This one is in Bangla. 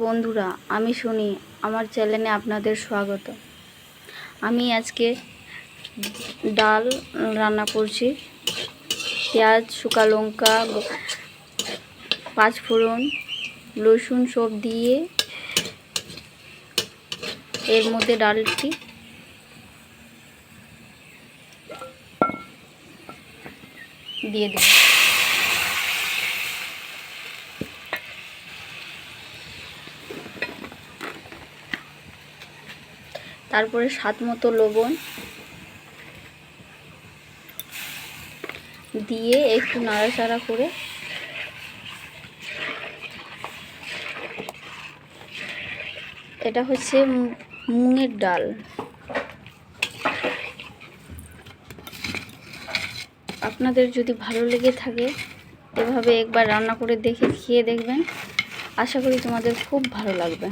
বন্ধুরা, আমি শুনি আমার চ্যানেলে আপনাদের স্বাগত। আমি আজকে ডাল রান্না করছি। পেঁয়াজ, শুকা লঙ্কা, পাঁচফোড়ন, রসুন সব দিয়ে এর মধ্যে ডালটি দিয়ে দিই। তারপরে স্বাদ মতো লবণ দিয়ে একটু নাড়াচাড়া করে এটা হচ্ছে মুগের ডাল। আপনাদের যদি ভালো লেগে থাকে এভাবে একবার রান্না করে খেয়ে দেখবেন। আশা করি তোমাদের খুব ভালো লাগবে।